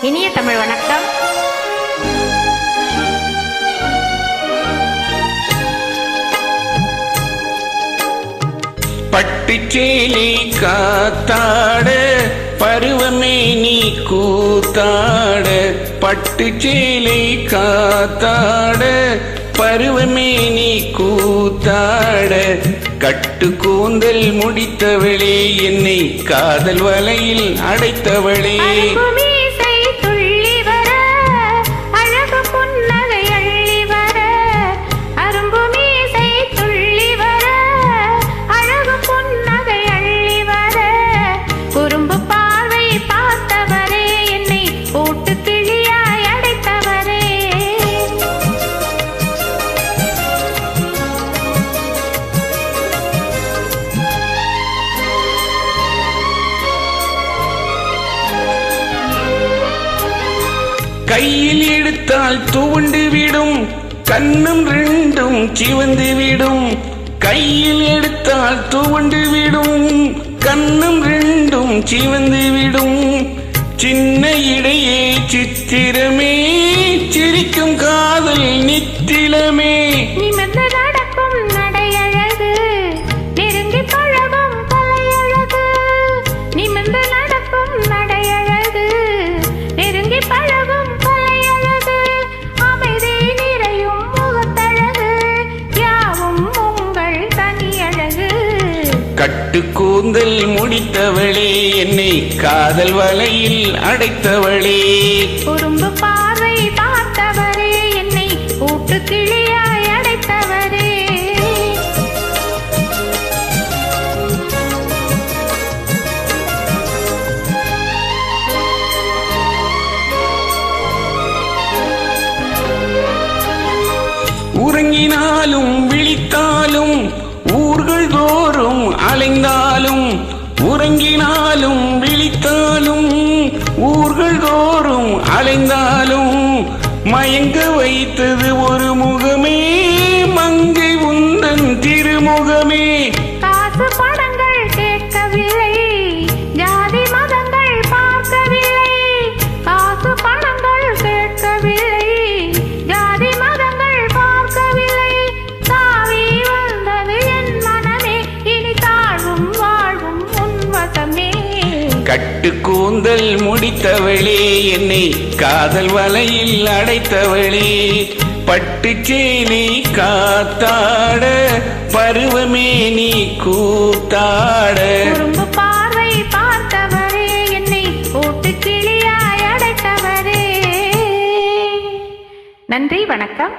இனிய தமிழ் வணக்கம். பட்டுச்சேலை காத்தாட பருவமே நீ கூத்தாட, பட்டுச்சேலை காத்தாட பருவமே நீ கூத்தாட, கட்டு கூந்தல் முடித்தவளே என்னை காதல் வலையில் அடைத்தவளே, கையில் எடுத்தால் துவண்டு விடும் கண்ணும் ரெண்டும் சிவந்து விடும், கையில் எடுத்தால் துவண்டு விடும் கண்ணும் ரெண்டும் சிவந்து விடும், சின்ன இடையே சித்திரமே சிரிக்கும் காதல் நித்திலமே, கட்டு கூந்தல் முடித்தவளே என்னை காதல் வலையில் அடைத்தவளே, குறும்பு பார்வை பார்த்தவரே என்னை கூட்டு கிளியாய் அடைத்தவரே, உறங்கினாலும் விழித்தாலும் ஊர்கள் தோறும் அலைந்தாலும், உறங்கினாலும் விழித்தாலும் ஊர்கள் தோறும் அலைந்தாலும், மயங்க வைத்தது ஒரு முகமே மங்கை உந்தன் திருமுகமே, காசு படங்கள் கேட்கவில்லை ஜாதி மதங்கள் பார்க்கவில்லை, காசு படங்கள் கேட்கவில்லை ஜாதி மதங்கள் பார்க்கவில்லை, தாவி வந்தது என் மனமே இனி தாழ்வும் வாழ்வும் உன்வசமே, கட்டு கூந்தல் முடித்தவளே என்னை காதல் வலையில் அடைத்தவளே, பட்டுச்சேலை காத்தாட பருவமே நீ கூத்தாட, குறும்பு பார்வை பார்த்தவரே என்னை கூட்டு கிளியாய் அடைத்தவரே. நன்றி, வணக்கம்.